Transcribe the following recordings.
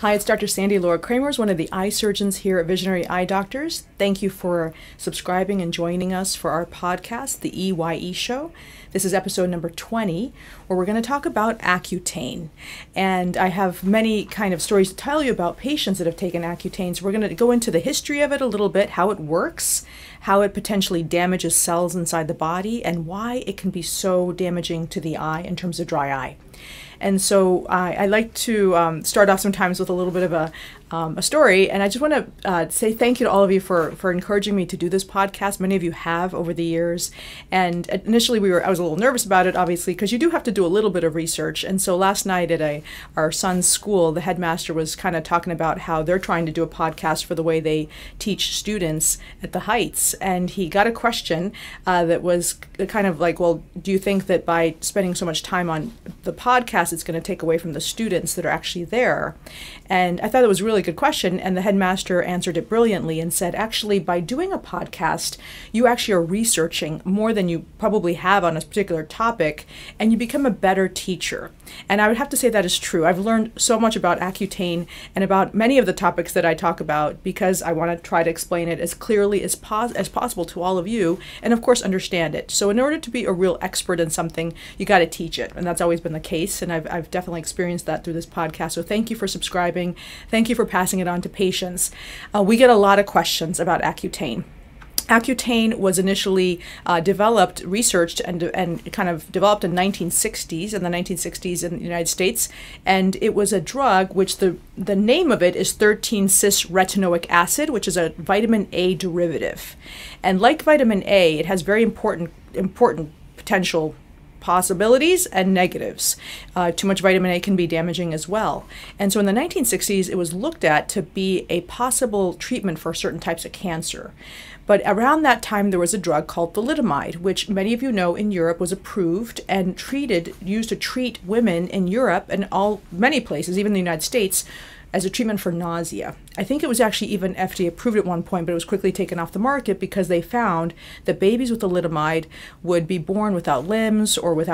Hi, it's Dr. Sandy Laura Cremers, one of the eye surgeons here at Visionary Eye Doctors. Thank you for subscribing and joining us for our podcast, The EYE Show. This is episode number 20, where we're going to talk about Accutane. And I have many kind of stories to tell you about patients that have taken Accutane. So we're going to go into the history of it a little bit, how it works, how it potentially damages cells inside the body, and why it can be so damaging to the eye in terms of dry eye. And so I like to start off sometimes with a little bit of a story, and I just want to say thank you to all of you for encouraging me to do this podcast. Many of you have over the years, and initially I was a little nervous about it, obviously, because you do have to do a little bit of research. And so last night at our son's school, the headmaster was kind of talking about how they're trying to do a podcast for the way they teach students at the Heights, and he got a question that was kind of like, well, do you think that by spending so much time on the podcast, it's going to take away from the students that are actually there? And I thought it was a really good question, and the headmaster answered it brilliantly and said, actually, by doing a podcast, you actually are researching more than you probably have on a particular topic, and you become a better teacher. And I would have to say that is true. I've learned so much about Accutane and about many of the topics that I talk about because I want to try to explain it as clearly as possible to all of you, and of course understand it. So in order to be a real expert in something, you got to teach it, and that's always been the case, and I've definitely experienced that through this podcast. So thank you for subscribing. Thank you for passing it on to patients. We get a lot of questions about Accutane. Accutane was initially developed, researched, and kind of developed in the 1960s in the United States, and it was a drug which the name of it is 13-cis-retinoic acid, which is a vitamin A derivative. And like vitamin A, it has very important potential possibilities and negatives. Too much vitamin A can be damaging as well. And so in the 1960s, it was looked at to be a possible treatment for certain types of cancer. But around that time, there was a drug called Thalidomide, which many of you know in Europe was approved and used to treat women in Europe and many places, even the United States, as a treatment for nausea. I think it was actually even FDA approved at one point, but it was quickly taken off the market because they found that babies with thalidomide would be born without limbs or with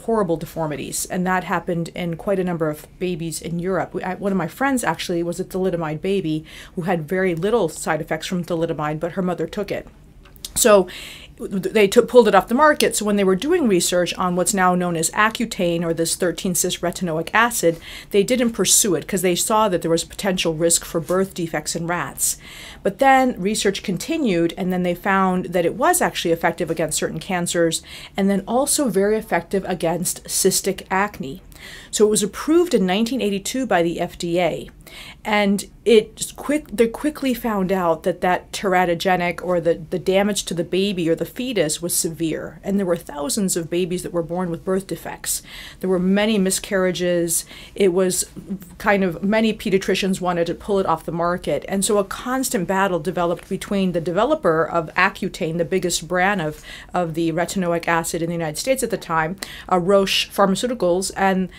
horrible deformities. And that happened in quite a number of babies in Europe. One of my friends actually was a thalidomide baby who had very little side effects from thalidomide, but her mother took it. So they pulled it off the market. So when they were doing research on what's now known as Accutane, or this 13-cis-retinoic acid, they didn't pursue it because they saw that there was potential risk for birth defects in rats. But then research continued, and then they found that it was actually effective against certain cancers, and then also very effective against cystic acne. So it was approved in 1982 by the FDA, and they quickly found out that teratogenic, or the damage to the baby or the fetus, was severe, and there were thousands of babies that were born with birth defects. There were many miscarriages. It was many pediatricians wanted to pull it off the market, and so a constant battle developed between the developer of Accutane, the biggest brand of the retinoic acid in the United States at the time, Roche Pharmaceuticals, and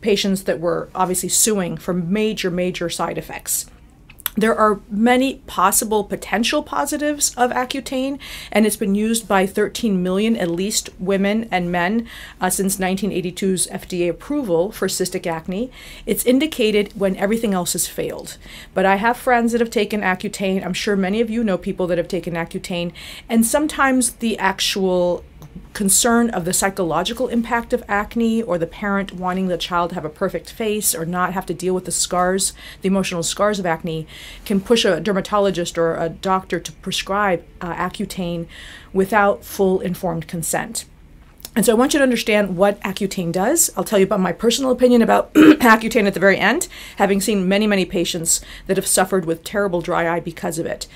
patients that were obviously suing for major side effects. There are many possible potential positives of Accutane, and it's been used by 13 million, at least, women and men since 1982's FDA approval for cystic acne. It's indicated when everything else has failed. But I have friends that have taken Accutane. I'm sure many of you know people that have taken Accutane, and sometimes the actual concern of the psychological impact of acne, or the parent wanting the child to have a perfect face or not have to deal with the scars, the emotional scars of acne, can push a dermatologist or a doctor to prescribe Accutane without full informed consent. And so I want you to understand what Accutane does. I'll tell you about my personal opinion about Accutane at the very end, having seen many patients that have suffered with terrible dry eye because of it.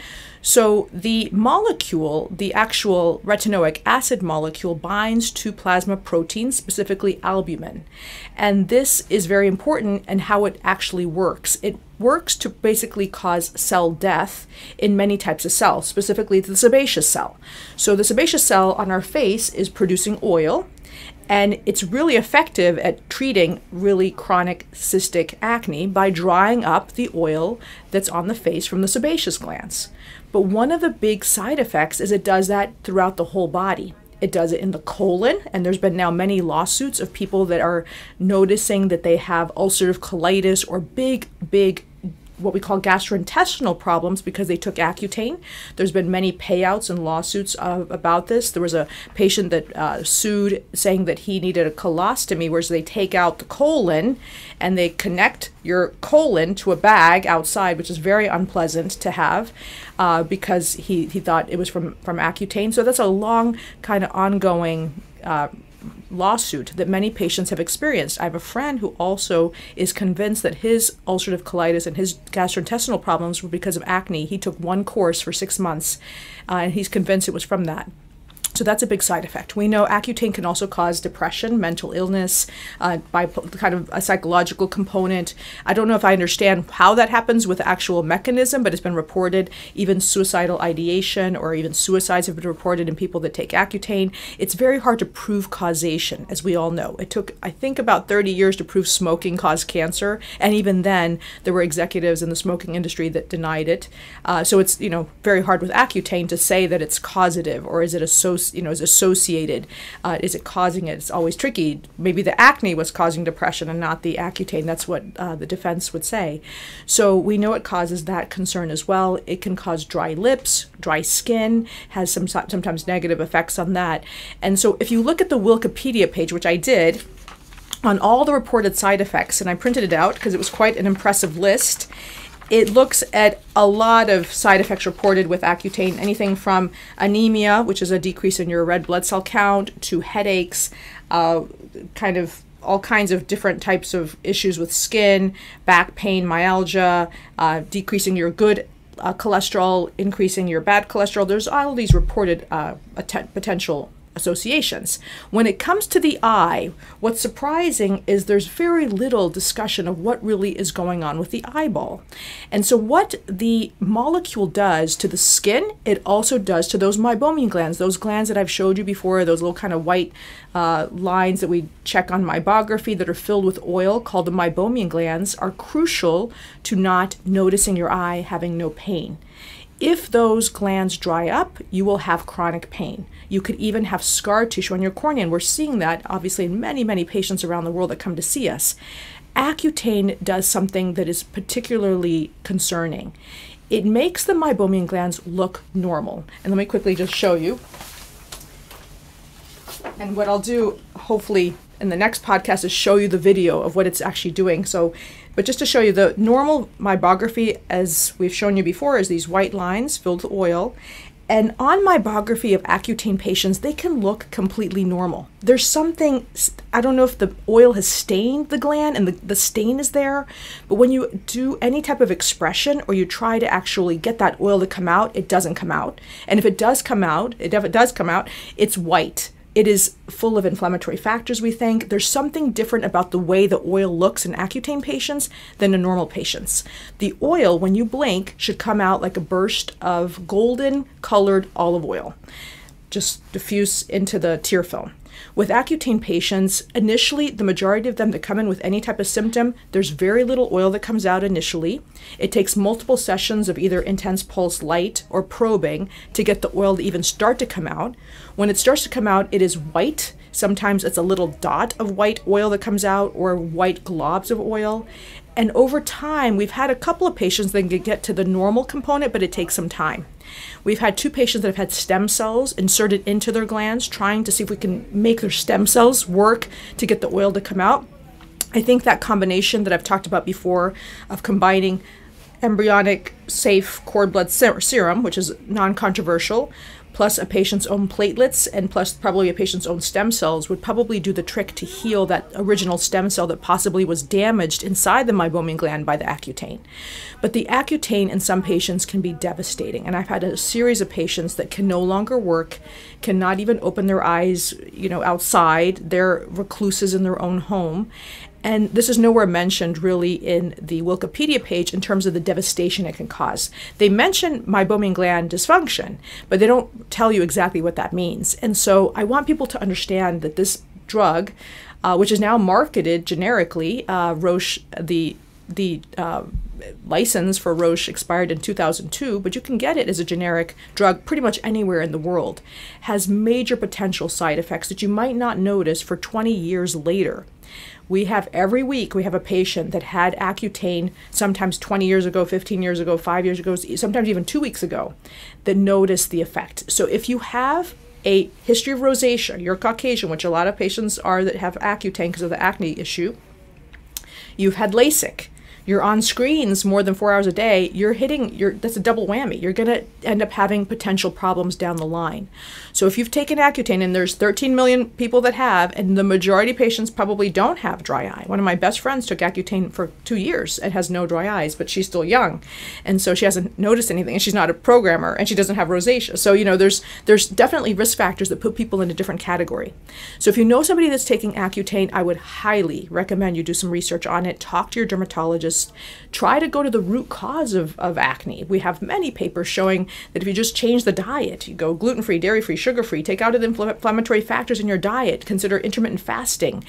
So the molecule, the actual retinoic acid molecule, binds to plasma proteins, specifically albumin. And this is very important in how it actually works. It works to basically cause cell death in many types of cells, specifically the sebaceous cell. So the sebaceous cell on our face is producing oil, and it's really effective at treating really chronic cystic acne by drying up the oil that's on the face from the sebaceous glands. But one of the big side effects is it does that throughout the whole body. It does it in the colon, and there's been now many lawsuits of people that are noticing that they have ulcerative colitis or big what we call gastrointestinal problems because they took Accutane. There's been many payouts and lawsuits about this. There was a patient that sued saying that he needed a colostomy, where they take out the colon and they connect your colon to a bag outside, which is very unpleasant to have because he thought it was from Accutane. So that's a long kind of ongoing lawsuit that many patients have experienced. I have a friend who also is convinced that his ulcerative colitis and his gastrointestinal problems were because of acne. He took one course for 6 months, and he's convinced it was from that. So that's a big side effect. We know Accutane can also cause depression, mental illness, by kind of a psychological component. I don't know if I understand how that happens with the actual mechanism, but it's been reported. Even suicidal ideation or even suicides have been reported in people that take Accutane. It's very hard to prove causation, as we all know. It took, I think, about 30 years to prove smoking caused cancer, and even then, there were executives in the smoking industry that denied it. So it's, very hard with Accutane to say that it's causative, or is it is associated. Is it causing it? It's always tricky. Maybe the acne was causing depression and not the Accutane. That's what the defense would say. So we know it causes that concern as well. It can cause dry lips, dry skin, has sometimes negative effects on that. And so if you look at the Wikipedia page, which I did, on all the reported side effects, and I printed it out because it was quite an impressive list. It looks at a lot of side effects reported with Accutane, anything from anemia, which is a decrease in your red blood cell count, to headaches, kind of all kinds of different types of issues with skin, back pain, myalgia, decreasing your good cholesterol, increasing your bad cholesterol. There's all these reported potential associations. When it comes to the eye, what's surprising is there's very little discussion of what really is going on with the eyeball. And so what the molecule does to the skin, it also does to those meibomian glands, those glands that I've showed you before, those little kind of white lines that we check on meibography that are filled with oil called the meibomian glands, are crucial to not noticing your eye having no pain. If those glands dry up, you will have chronic pain. You could even have scar tissue on your cornea, and we're seeing that obviously in many, many patients around the world that come to see us. Accutane does something that is particularly concerning. It makes the meibomian glands look normal. And let me quickly just show you. And what I'll do, hopefully, in the next podcast is show you the video of what it's actually doing. But just to show you, the normal meibography, as we've shown you before, is these white lines filled with oil. And on meibography of Accutane patients, they can look completely normal. There's something, I don't know if the oil has stained the gland and the stain is there, but when you do any type of expression or you try to actually get that oil to come out, it doesn't come out. And if it does come out, it's white. It is full of inflammatory factors, we think. There's something different about the way the oil looks in Accutane patients than in normal patients. The oil, when you blink, should come out like a burst of golden colored olive oil, just diffuse into the tear film. With Accutane patients, initially, the majority of them that come in with any type of symptom, there's very little oil that comes out initially. It takes multiple sessions of either intense pulse light or probing to get the oil to even start to come out. When it starts to come out, it is white. Sometimes it's a little dot of white oil that comes out, or white globs of oil. And over time, we've had a couple of patients that can get to the normal component, but it takes some time. We've had 2 patients that have had stem cells inserted into their glands, trying to see if we can make their stem cells work to get the oil to come out. I think that combination that I've talked about before of combining embryonic safe cord blood serum, which is non-controversial, plus a patient's own platelets, and plus probably a patient's own stem cells would probably do the trick to heal that original stem cell that possibly was damaged inside the meibomian gland by the Accutane. But the Accutane in some patients can be devastating, and I've had a series of patients that can no longer work, cannot even open their eyes, outside. They're recluses in their own home. And this is nowhere mentioned really in the Wikipedia page in terms of the devastation it can cause. They mention meibomian gland dysfunction, but they don't tell you exactly what that means. And so I want people to understand that this drug, which is now marketed generically, Roche, the license for Roche expired in 2002, but you can get it as a generic drug pretty much anywhere in the world, has major potential side effects that you might not notice for 20 years later. Every week we have a patient that had Accutane sometimes 20 years ago, 15 years ago, 5 years ago, sometimes even 2 weeks ago, that noticed the effect. So if you have a history of rosacea, you're Caucasian, which a lot of patients are that have Accutane because of the acne issue, you've had LASIK, you're on screens more than 4 hours a day, that's a double whammy. You're going to end up having potential problems down the line. So if you've taken Accutane, and there's 13 million people that have, and the majority of patients probably don't have dry eye. One of my best friends took Accutane for 2 years and has no dry eyes, but she's still young. And so she hasn't noticed anything, and she's not a programmer, and she doesn't have rosacea. So, there's definitely risk factors that put people in a different category. So if you know somebody that's taking Accutane, I would highly recommend you do some research on it. Talk to your dermatologist. Try to go to the root cause of acne. We have many papers showing that if you just change the diet, you go gluten-free, dairy-free, sugar-free, take out the inflammatory factors in your diet, consider intermittent fasting.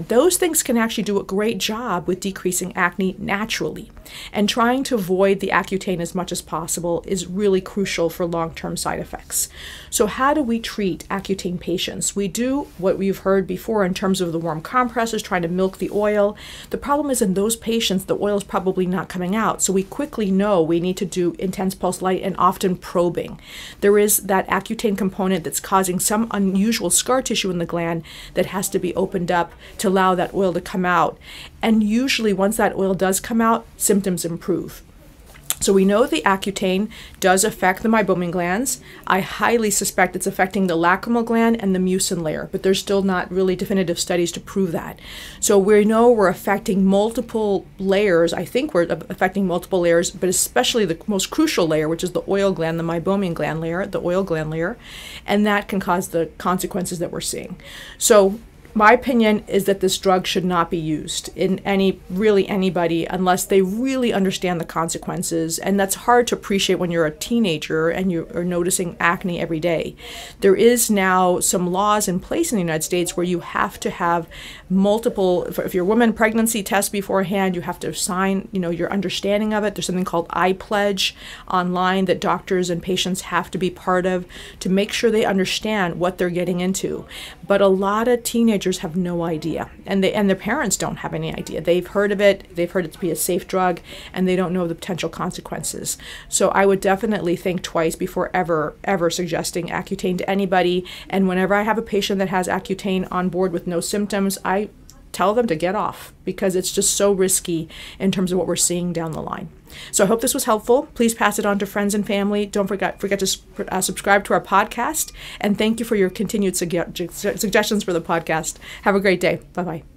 Those things can actually do a great job with decreasing acne naturally. And trying to avoid the Accutane as much as possible is really crucial for long-term side effects. So how do we treat Accutane patients? We do what we've heard before in terms of the warm compresses, trying to milk the oil. The problem is in those patients, the oil is probably not coming out. So we quickly know we need to do intense pulse light and often probing. There is that Accutane component that's causing some unusual scar tissue in the gland that has to be opened up to allow that oil to come out. And usually once that oil does come out, symptoms improve. So we know the Accutane does affect the meibomian glands. I highly suspect it's affecting the lacrimal gland and the mucin layer, but there's still not really definitive studies to prove that. So we know we're affecting multiple layers. I think we're affecting multiple layers, but especially the most crucial layer, which is the oil gland, the meibomian gland layer, the oil gland layer, and that can cause the consequences that we're seeing. So my opinion is that this drug should not be used in anybody unless they really understand the consequences. And that's hard to appreciate when you're a teenager and you are noticing acne every day. There is now some laws in place in the United States where you have to have multiple, if you're a woman, pregnancy tests beforehand, you have to sign, your understanding of it. There's something called iPledge online that doctors and patients have to be part of to make sure they understand what they're getting into. But a lot of teenagers have no idea, and their parents don't have any idea. They've heard of it, they've heard it to be a safe drug, and they don't know the potential consequences. So I would definitely think twice before ever suggesting Accutane to anybody. And whenever I have a patient that has Accutane on board with no symptoms, I tell them to get off because it's just so risky in terms of what we're seeing down the line. So I hope this was helpful. Please pass it on to friends and family. Don't forget to subscribe to our podcast. And thank you for your continued suggestions for the podcast. Have a great day. Bye-bye.